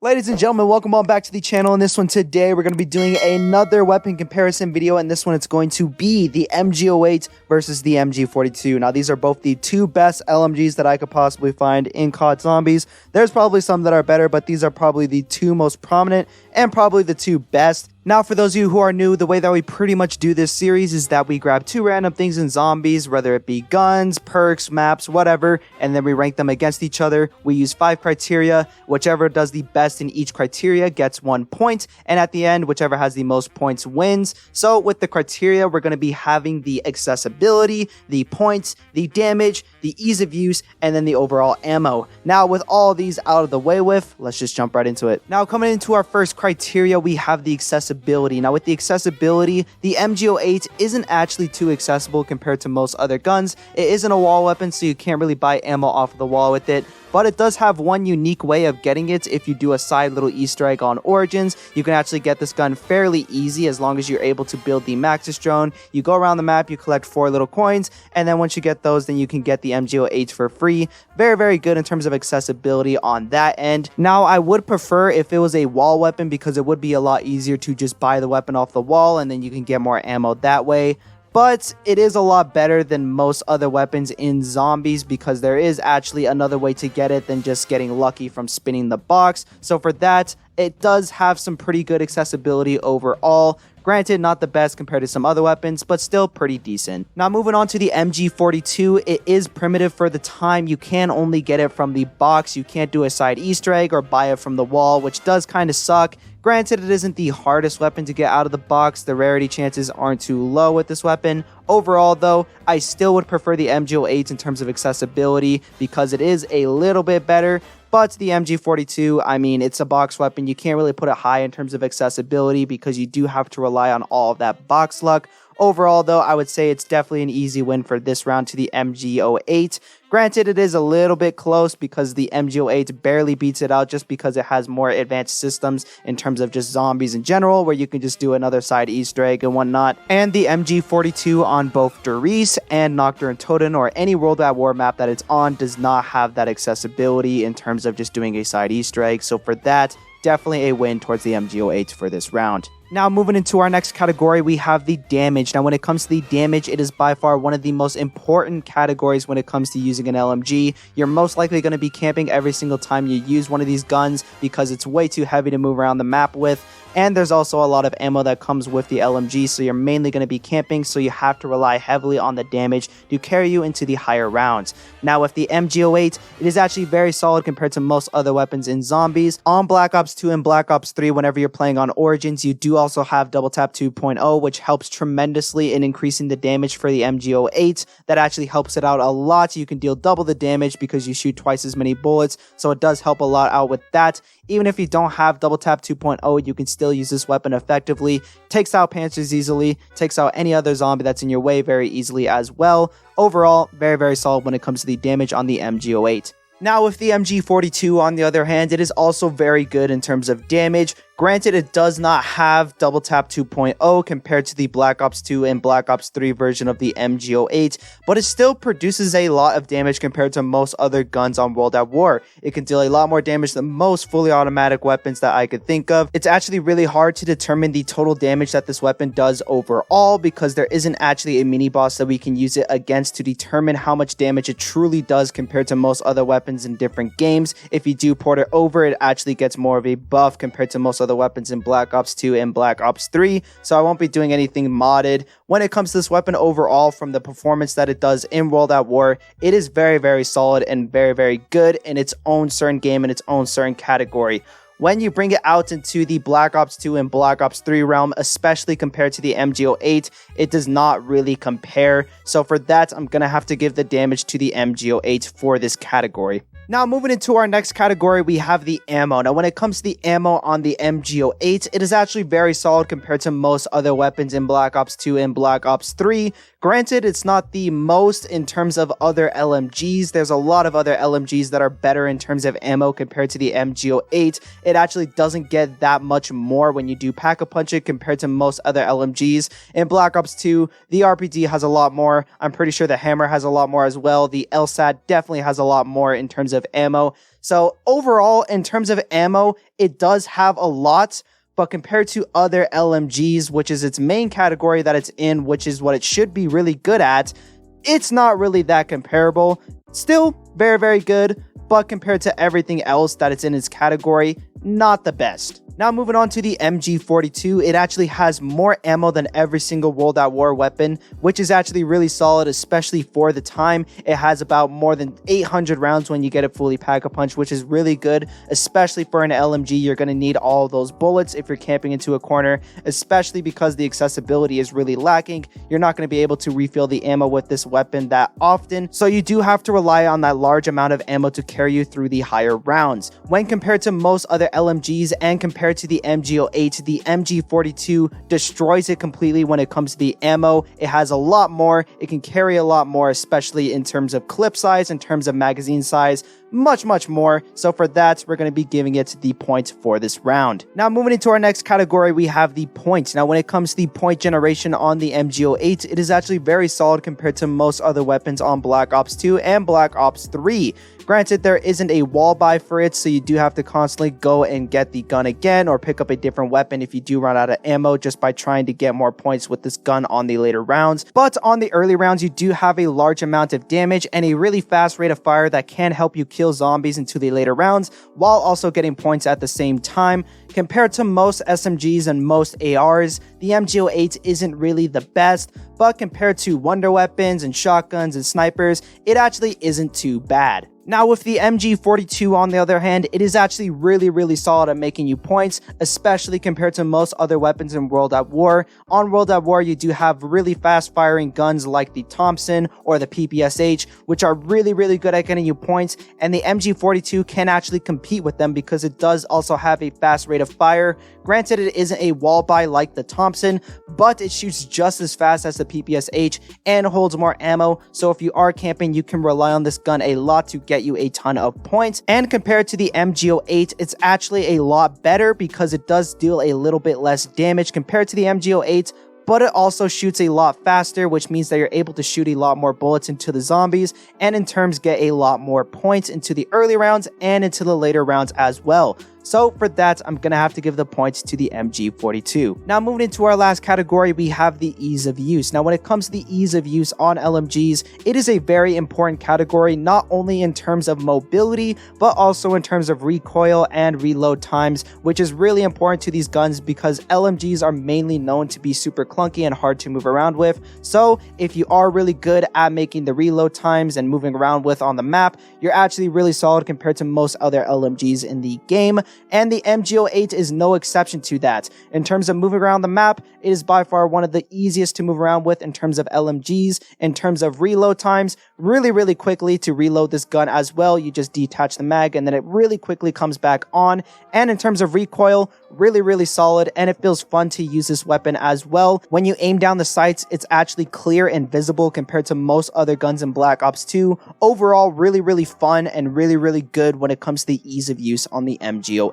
Ladies and gentlemen, welcome on back to the channel. In this one today, we're going to be doing another weapon comparison video. And this one, it's going to be the MG08 versus the MG42. Now, these are both the two best LMGs that I could possibly find in COD Zombies. There's probably some that are better, but these are probably the two most prominent and probably the two best. Now, for those of you who are new, the way that we pretty much do this series is that we grab two random things in zombies, whether it be guns, perks, maps, whatever, and then we rank them against each other. We use 5 criteria. Whichever does the best in each criteria gets 1 point, and at the end, whichever has the most points wins. So with the criteria, we're going to be having the accessibility, the points, the damage, the ease of use, and then the overall ammo. Now, with all of these out of the way with, let's just jump right into it. Now, coming into our first criteria, we have the accessibility. Now, with the accessibility, the MG08 isn't actually too accessible compared to most other guns. It isn't a wall weapon, so you can't really buy ammo off of the wall with it. But it does have one unique way of getting it. If you do a side little Easter egg on Origins, you can actually get this gun fairly easy as long as you're able to build the Maxis drone. You go around the map, you collect 4 little coins, and then once you get those, then you can get the MG08 for free. Very, very good in terms of accessibility on that end. Now, I would prefer if it was a wall weapon because it would be a lot easier to just buy the weapon off the wall and then you can get more ammo that way. But it is a lot better than most other weapons in zombies because there is actually another way to get it than just getting lucky from spinning the box. So for that, it does have some pretty good accessibility overall. Granted, not the best compared to some other weapons, but still pretty decent. Now, moving on to the MG42, it is primitive for the time. You can only get it from the box. You can't do a side Easter egg or buy it from the wall, which does kind of suck. Granted, it isn't the hardest weapon to get out of the box. The rarity chances aren't too low with this weapon. Overall, though, I still would prefer the MG08 in terms of accessibility because it is a little bit better. But the MG42, I mean, it's a box weapon. You can't really put it high in terms of accessibility because you do have to rely on all of that box luck. Overall, though, I would say it's definitely an easy win for this round to the MG08. Granted, it is a little bit close because the MG08 barely beats it out just because it has more advanced systems in terms of just zombies in general, where you can just do another side Easter egg and whatnot. And the MG42 on both Doris and Nocturne Totem or any World at War map that it's on does not have that accessibility in terms of just doing a side Easter egg. So for that, definitely a win towards the MG08 for this round. Now, moving into our next category, we have the damage. Now, when it comes to the damage, it is by far one of the most important categories when it comes to using an LMG. You're most likely going to be camping every single time you use one of these guns because it's way too heavy to move around the map with. And there's also a lot of ammo that comes with the LMG, so you're mainly going to be camping, so you have to rely heavily on the damage to carry you into the higher rounds. Now, with the MG08, it is actually very solid compared to most other weapons in zombies. On Black Ops 2 and Black Ops 3, whenever you're playing on Origins, you do also have Double Tap 2.0, which helps tremendously in increasing the damage for the MG08. That actually helps it out a lot. You can deal double the damage because you shoot twice as many bullets, so it does help a lot out with that. Even if you don't have Double Tap 2.0, you can still use this weapon effectively. Takes out Panthers easily, takes out any other zombie that's in your way very easily as well. Overall, very, very solid when it comes to the damage on the MG08. Now, with the MG42, on the other hand, it is also very good in terms of damage. Granted, it does not have Double Tap 2.0 compared to the Black Ops 2 and Black Ops 3 version of the MG08, but it still produces a lot of damage compared to most other guns on World at War. It can deal a lot more damage than most fully automatic weapons that I could think of. It's actually really hard to determine the total damage that this weapon does overall because there isn't actually a mini boss that we can use it against to determine how much damage it truly does compared to most other weapons in different games. If you do port it over, it actually gets more of a buff compared to most other weapons in Black Ops 2 and Black Ops 3, so I won't be doing anything modded. When it comes to this weapon overall, from the performance that it does in World at War, it is very, very solid and very, very good in its own certain game, in its own certain category. When you bring it out into the Black Ops 2 and Black Ops 3 realm, especially compared to the MG08, it does not really compare. So for that, I'm going to have to give the damage to the MG08 for this category. Now, moving into our next category, we have the ammo. Now, when it comes to the ammo on the MG08, it is actually very solid compared to most other weapons in Black Ops 2 and Black Ops 3. Granted, it's not the most in terms of other LMGs. There's a lot of other LMGs that are better in terms of ammo compared to the MG08. It actually doesn't get that much more when you do pack-a-punch it compared to most other LMGs. In Black Ops 2, the RPG has a lot more. I'm pretty sure the Hammer has a lot more as well. The LSAT definitely has a lot more in terms of ammo. So overall, in terms of ammo, it does have a lot, but compared to other LMGs, which is its main category that it's in, which is what it should be really good at, it's not really that comparable. Still very, very good, but compared to everything else that it's in its category, not the best. Now moving on to the MG42, it actually has more ammo than every single World at War weapon, which is actually really solid, especially for the time. It has about more than 800 rounds when you get it fully pack-a-punch, which is really good, especially for an LMG. You're going to need all those bullets if you're camping into a corner, especially because the accessibility is really lacking. You're not going to be able to refill the ammo with this weapon that often, so you do have to rely on that large amount of ammo to carry you through the higher rounds. When compared to most other LMGs and compared to the MG08, the MG42 destroys it completely when it comes to the ammo. It has a lot more, it can carry a lot more, especially in terms of clip size, in terms of magazine size, much more. So for that, we're going to be giving it the point for this round. Now moving into our next category, we have the points. Now when it comes to the point generation on the MG08, it is actually very solid compared to most other weapons on Black Ops 2 and Black Ops 3. Granted, there isn't a wall buy for it, so you do have to constantly go and get the gun again or pick up a different weapon if you do run out of ammo just by trying to get more points with this gun on the later rounds. But on the early rounds, you do have a large amount of damage and a really fast rate of fire that can help you kill zombies into the later rounds while also getting points at the same time. Compared to most SMGs and most ARs, the MG08 isn't really the best, but compared to wonder weapons and shotguns and snipers, it actually isn't too bad. Now with the MG42 on the other hand, it is actually really solid at making you points, especially compared to most other weapons in World at War. On World at War, you do have really fast firing guns like the Thompson or the PPSH, which are really good at getting you points, and the MG42 can actually compete with them because it does also have a fast rate of fire. Granted, it isn't a wall buy like the Thompson, but it shoots just as fast as the PPSH and holds more ammo, so if you are camping, you can rely on this gun a lot to get you a ton of points. And compared to the MG08, it's actually a lot better because it does deal a little bit less damage compared to the MG08, but it also shoots a lot faster, which means that you're able to shoot a lot more bullets into the zombies and in terms get a lot more points into the early rounds and into the later rounds as well. So for that, I'm going to have to give the points to the MG42. Now moving into our last category, we have the ease of use. Now when it comes to the ease of use on LMGs, it is a very important category, not only in terms of mobility, but also in terms of recoil and reload times, which is really important to these guns because LMGs are mainly known to be super clunky and hard to move around with. So if you are really good at making the reload times and moving around with on the map, you're actually really solid compared to most other LMGs in the game. And the MG08 is no exception to that. In terms of moving around the map, it is by far one of the easiest to move around with in terms of LMGs. In terms of reload times, really quickly to reload this gun as well. You just detach the mag and then it really quickly comes back on. And in terms of recoil, really solid, and it feels fun to use this weapon as well. When you aim down the sights, it's actually clear and visible compared to most other guns in Black Ops 2. Overall, really fun and really good when it comes to the ease of use on the MG08.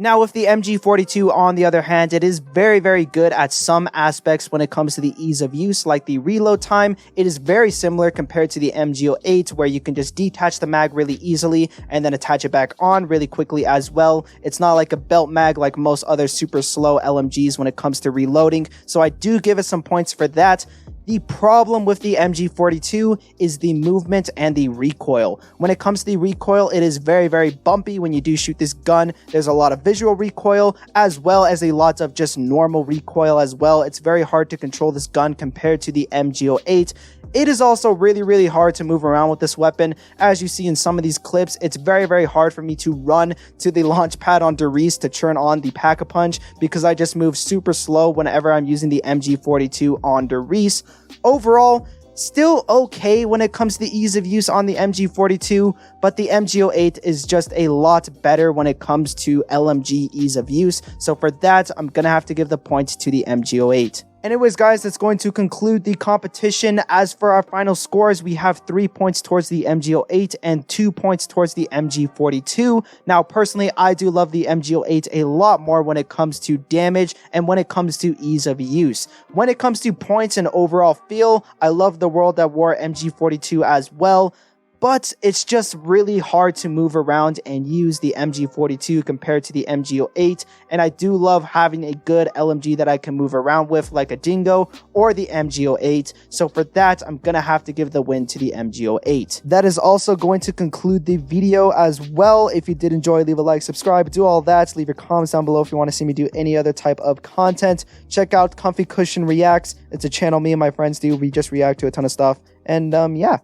Now with the MG42 on the other hand, it is very good at some aspects when it comes to the ease of use, like the reload time. It is very similar compared to the MG08 where you can just detach the mag really easily and then attach it back on really quickly as well. It's not like a belt mag like most other super slow LMGs when it comes to reloading, so I do give it some points for that. The problem with the MG42 is the movement and the recoil. When it comes to the recoil, it is very bumpy when you do shoot this gun. There's a lot of visual recoil as well as a lot of just normal recoil as well. It's very hard to control this gun compared to the MG08. It is also really hard to move around with this weapon. As you see in some of these clips, it's very hard for me to run to the launch pad on Doris to turn on the pack-a-punch because I just move super slow whenever I'm using the MG42 on Doris. Overall, still okay when it comes to the ease of use on the MG42, but the MG08 is just a lot better when it comes to LMG ease of use. So for that, I'm gonna have to give the points to the MG08. Anyways, guys, that's going to conclude the competition. As for our final scores, we have 3 points towards the MG08 and 2 points towards the MG42. Now, personally, I do love the MG08 a lot more when it comes to damage and when it comes to ease of use. When it comes to points and overall feel, I love the World at War MG42 as well. but it's just really hard to move around and use the MG42 compared to the MG08, and I do love having a good LMG that I can move around with like a Dingo or the MG08, so for that I'm gonna have to give the win to the MG08. That is also going to conclude the video as well. If you did enjoy, leave a like, subscribe, do all that. Leave your comments down below if you want to see me do any other type of content. Check out Comfy Cushion Reacts. It's a channel me and my friends do. We just react to a ton of stuff, and yeah,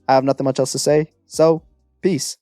I have nothing much else to say, so peace.